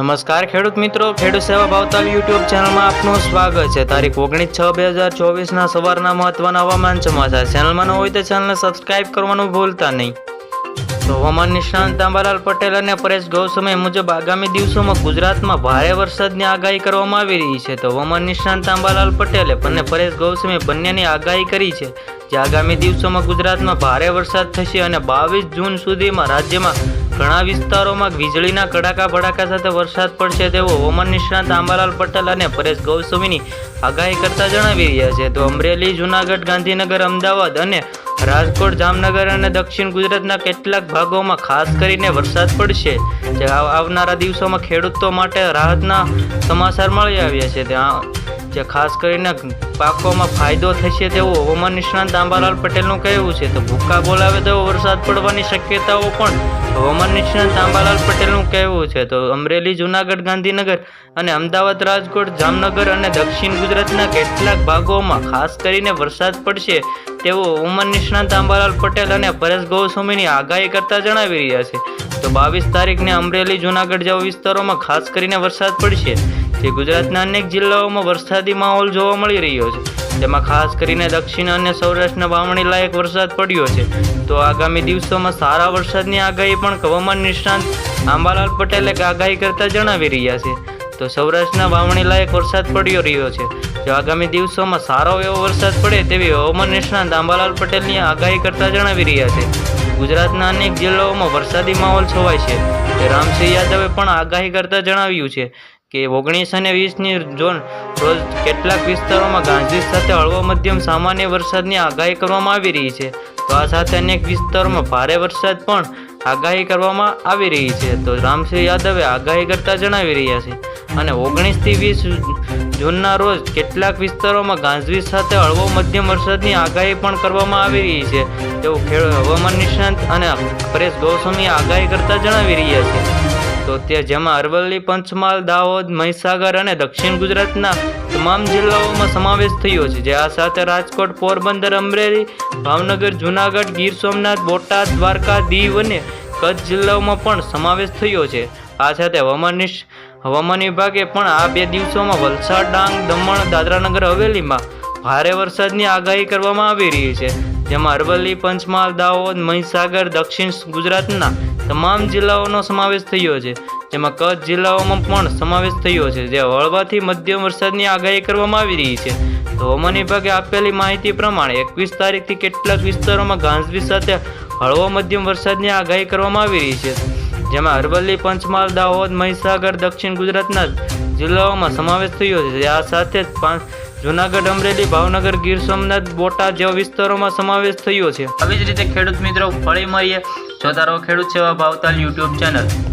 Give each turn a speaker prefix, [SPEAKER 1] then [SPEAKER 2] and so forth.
[SPEAKER 1] નમસ્કાર ખેડૂત મિત્રો, ખેડૂત સેવા ભાવતાલ યુટ્યુબ ચેનલમાં આપનું સ્વાગત છે। તારીખ 19/6/2024 સવારના મહત્વના હવામાન સમાચાર। ચેનલમાં ન હોય તો ચેનલને સબસ્ક્રાઇબ કરવાનું ભૂલતા નહીં। તો હવામાન નિષ્ણાંત અંબાલાલ પટેલ અને પરેશ ગૌસ્વામી મુજબ આગામી દિવસોમાં ગુજરાતમાં ભારે વરસાદની આગાહી કરવામાં આવી રહી છે। તો હવામાન નિષ્ણાંત અંબાલાલ પટેલે અને પરેશ ગૌસ્વામી બંનેની આગાહી કરી છે જે આગામી દિવસોમાં ગુજરાતમાં ભારે વરસાદ થશે અને 22 જૂન સુધીમાં રાજ્યમાં ઘણા વિસ્તારોમાં વીજળીના કડાકા ભડાકા સાથે વરસાદ પડશે તેવું હવામાન નિષ્ણાંત અંબાલાલ પટેલ અને પરેશ ગૌસ્વામીની આગાહી કરતા જણાવી રહ્યા છે। તો અમરેલી, જૂનાગઢ, ગાંધીનગર, અમદાવાદ અને રાજકોટ, જામનગર અને દક્ષિણ ગુજરાતના કેટલાક ભાગોમાં ખાસ કરીને વરસાદ પડશે જે આવનારા દિવસોમાં ખેડૂતો માટે રાહતના સમાચાર મળી આવ્યા છે। ત્યાં જે ખાસ કરીને પાકોમાં ફાયદો થશે તેવું હવામાન નિષ્ણાંત અંબાલાલ પટેલનું કહેવું છે। તો ભૂક્કા બોલાવે તેવો વરસાદ પડવાની શક્યતાઓ પણ હવામાન નિષ્ણાંત અંબાલાલ પટેલનું કહેવું છે। તો અમરેલી, જૂનાગઢ, ગાંધીનગર અને અમદાવાદ, રાજકોટ, જામનગર અને દક્ષિણ ગુજરાતના કેટલાક ભાગોમાં ખાસ કરીને વરસાદ પડશે તેવું હવામાન નિષ્ણાંત અંબાલાલ પટેલ અને પરેશ ગૌસ્વામીની આગાહી કરતા જણાવી રહ્યા છે। તો 22 તારીખને અમરેલી, જૂનાગઢ જેવા વિસ્તારોમાં ખાસ કરીને વરસાદ પડશે જે ગુજરાતના અનેક જિલ્લાઓમાં વરસાદી માહોલ જોવા મળી રહ્યો છે। જેમાં ખાસ કરીને દક્ષિણ અને સૌરાષ્ટ્રના વાવણી લાયક વરસાદ પડ્યો છે। તો આગામી દિવસોમાં સારા વરસાદની આગાહી પણ હવામાન નિષ્ણાંત અંબાલાલ પટેલે આગાહી કરતા જણાવી રહ્યા છે। તો સૌરાષ્ટ્રના વાવણી લાયક વરસાદ પડી રહ્યો છે જો આગામી દિવસોમાં સારો એવો વરસાદ પડે તેવી હવામાન નિષ્ણાંત અંબાલાલ પટેલની આગાહી કરતા જણાવી રહ્યા છે। ગુજરાતના અનેક જિલ્લાઓમાં વરસાદી માહોલ છવાય છે તે રામસિંહ યાદવે પણ આગાહી કરતા જણાવ્યું છે કે 19 અને 20ની રોજ કેટલાક વિસ્તારોમાં ગાજવીજ સાથે હળવો મધ્યમ સામાન્ય વરસાદની આગાહી કરવામાં આવી રહી છે। તો આ સાથે અનેક વિસ્તારોમાં ભારે વરસાદ પણ આગાહી કરવામાં આવી રહી છે। તો રામસિંહ યાદવે આગાહી કરતા જણાવી રહ્યા છે અને 19 થી 20 જૂનના રોજ કેટલાક વિસ્તારોમાં ગાજવીજ સાથે હળવો મધ્યમ વરસાદની આગાહી પણ કરવામાં આવી રહી છે તેવું હવામાન નિષ્ણાંત અને પરેશ ગૌસ્વામી આગાહી કરતા જણાવી રહ્યા છે। તો જેમાં અરવલ્લી, પંચમહાલ, દાહોદ, મહીસાગર અને દક્ષિણ ગુજરાતના તમામ જિલ્લાઓમાં સમાવેશ થયો છે જે આ સાથે રાજકોટ, પોરબંદર, અમરેલી, ભાવનગર, જૂનાગઢ, ગીર સોમનાથ, બોટાદ, દ્વારકા, દીવ અને કચ્છ જિલ્લાઓમાં પણ સમાવેશ થયો છે। આ સાથે હવામાન વિભાગે પણ આ 2 દિવસોમાં વલસાડ, ડાંગ, દમણ, દાદરાનગર હવેલીમાં ભારે વરસાદની આગાહી કરવામાં આવી રહી છે જેમાં અરવલ્લી, પંચમહાલ, દાહોદ, મહીસાગર, દક્ષિણ ગુજરાતના તમામ જિલ્લાઓનો સમાવેશ થયો છે જેમાં કચ્છ જિલ્લાઓમાં પણ સમાવેશ થયો છે જે હળવાથી મધ્યમ વરસાદની આગાહી કરવામાં આવી રહી છે। તો હવામાન વિભાગે આપેલી માહિતી પ્રમાણે 21 તારીખથી કેટલાક વિસ્તારોમાં ગાજવીજ સાથે હળવો મધ્યમ વરસાદની આગાહી કરવામાં આવી રહી છે જેમાં અરવલ્લી, પંચમહાલ, દાહોદ, મહીસાગર, દક્ષિણ ગુજરાતના જિલ્લાઓમાં સમાવેશ થયો છે। આ સાથે જ જૂનાગઢ, અમરેલી, ભાવનગર, ગીર સોમનાથ, બોટાદ જેવા વિસ્તારોમાં સમાવેશ થયો છે। આવી જ રીતે ખેડૂત મિત્રો ફરી મળીએ, જોતા રહો ખેડૂત સેવા ભાવતાલ યુટ્યુબ ચેનલ।